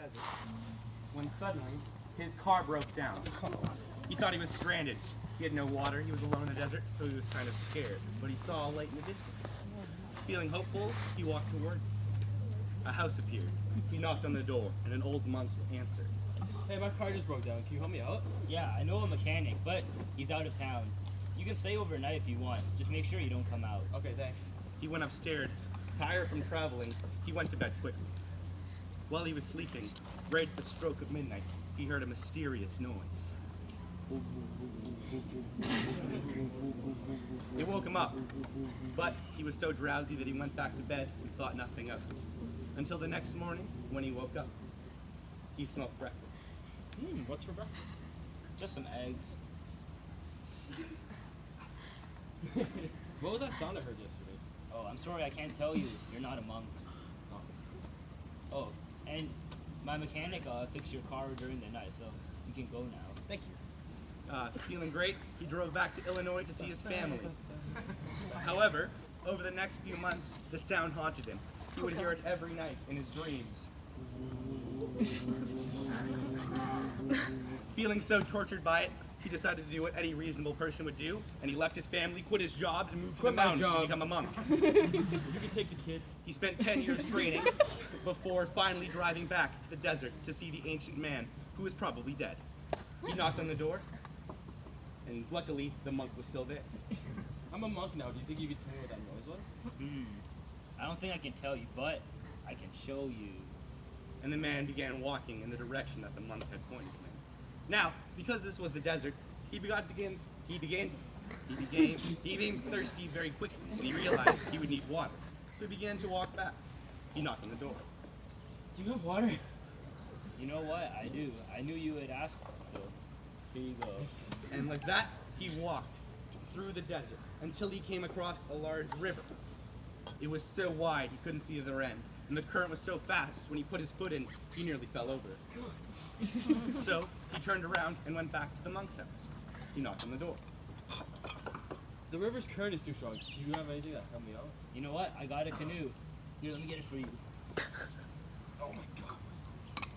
desert, when suddenly his car broke down. He thought he was stranded. He had no water, he was alone in the desert, so he was kind of scared. But he saw a light in the distance. Feeling hopeful, he walked toward it. A house appeared. He knocked on the door, and an old monk answered. Hey, my car just broke down. Can you help me out? Yeah, I know a mechanic, but he's out of town. You can stay overnight if you want. Just make sure you don't come out. Okay, thanks. He went upstairs. Tired from traveling, he went to bed quickly. While he was sleeping, right at the stroke of midnight, he heard a mysterious noise. It woke him up, but he was so drowsy that he went back to bed and thought nothing of it. Until the next morning, when he woke up, he smelled breakfast. What's for breakfast? Just some eggs. What was that sound I heard yesterday? Oh, I'm sorry, I can't tell you. You're not a monk. Oh, and my mechanic fixed your car during the night, so you can go now. Thank you. Feeling great, he drove back to Illinois to see his family. However, over the next few months, the sound haunted him. He would hear it every night in his dreams. Feeling so tortured by it, he decided to do what any reasonable person would do, and he left his family, quit his job, and moved to the Quit my mountains to job. become a monk. You can take the kids. He spent 10 years training before finally driving back to the desert to see the ancient man, who was probably dead. He knocked on the door, and luckily, the monk was still there. I'm a monk now. Do you think you could tell me what that noise was? I don't think I can tell you, but I can show you. And the man began walking in the direction that the monk had pointed him in. Now, because this was the desert, he became thirsty very quickly, and he realized he would need water. So he began to walk back. He knocked on the door. Do you have water? You know what? I do. I knew you would ask, so here you go. And like that, he walked through the desert until he came across a large river. It was so wide he couldn't see the other end, and the current was so fast when he put his foot in, he nearly fell over it. So he turned around and went back to the monk's house. He knocked on the door. The river's current is too strong. Do you have anything that help me out? You know what? I got a canoe. Here, let me get it for you. Oh my god.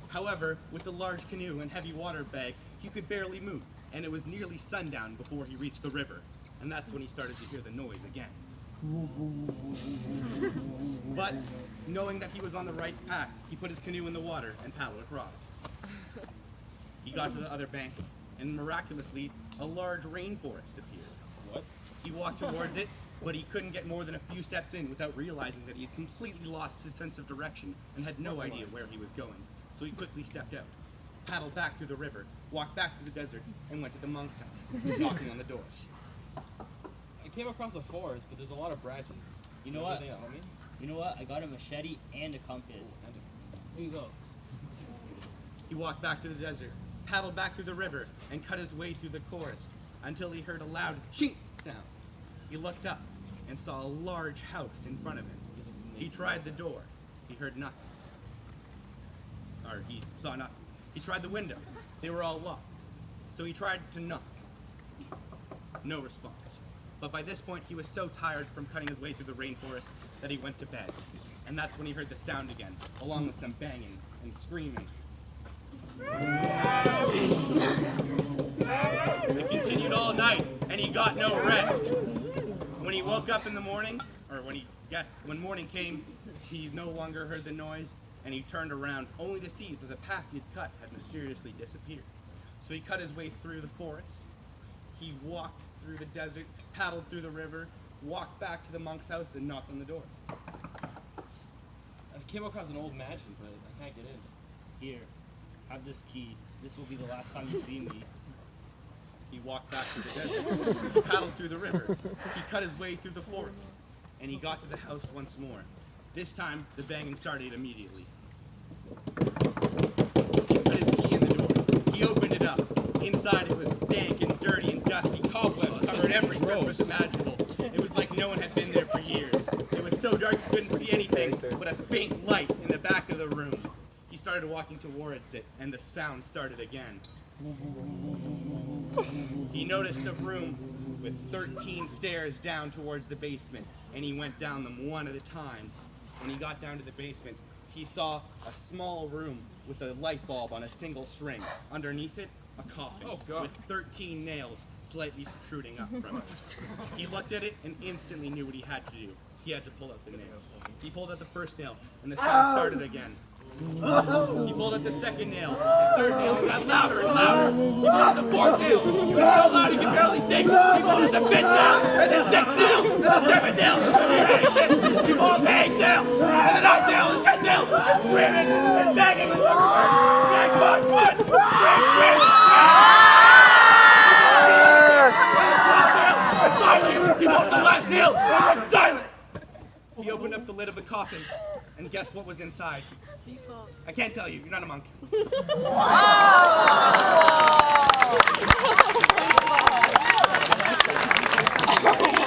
However, with the large canoe and heavy water bag, he could barely move, and it was nearly sundown before he reached the river. And that's when he started to hear the noise again. But knowing that he was on the right path, he put his canoe in the water and paddled across. He got to the other bank, and miraculously, a large rainforest appeared. What? He walked towards it, but he couldn't get more than a few steps in without realizing that he had completely lost his sense of direction and had no idea where he was going. So he quickly stepped out, paddled back through the river, walked back through the desert, and went to the monk's house, knocking on the door. I came across a forest, but there's a lot of branches. You know what? Anything that help me? You know what? I got a machete and a compass. Here you go. He walked back to the desert, paddled back through the river, and cut his way through the forest until he heard a loud chink sound. He looked up and saw a large house in front of him. He tried the door. He heard nothing. Or he saw nothing. He tried the window. They were all locked. So he tried to knock. No response. But by this point, he was so tired from cutting his way through the rainforest that he went to bed. And that's when he heard the sound again, along with some banging and screaming. It continued all night, and he got no rest. When he woke up in the morning, or when morning came, he no longer heard the noise, and he turned around only to see that the path he had cut had mysteriously disappeared. So he cut his way through the forest. He walked through the desert, paddled through the river, walked back to the monk's house, and knocked on the door. I came across an old mansion, but I can't get in. Here, have this key. This will be the last time you see me. He walked back through the desert. He paddled through the river. He cut his way through the forest. And he got to the house once more. This time, the banging started immediately. He put his key in the door. He opened it up. Inside, it was dank and dirty and dusty. Cobwebs covered every surface imaginable. It was like no one had been there for years. It was so dark you couldn't see anything but a faint light in the back of the room. He started walking towards it, and the sound started again. He noticed a room with 13 stairs down towards the basement, and he went down them one at a time. When he got down to the basement, he saw a small room with a light bulb on a single string. Underneath it, a coffin with 13 nails slightly protruding up from it. He looked at it and instantly knew what he had to do. He had to pull out the nails. He pulled out the first nail, and the sound started again. He pulled out the second nail, the third nail, it got louder and louder. He pulled out the fourth nail, it was so loud he could barely think. He pulled out the fifth nail, and the sixth nail, and the seventh nail, and he pulled out the eighth nail, and the ninth nail, and the 10th nail, and screaming and begging with everywhere. Come on, scream. And finally, he pulled out the last nail, and went silent. He opened up the lid of the coffin, and guess what was inside? I can't tell you. You're not a monk. Oh!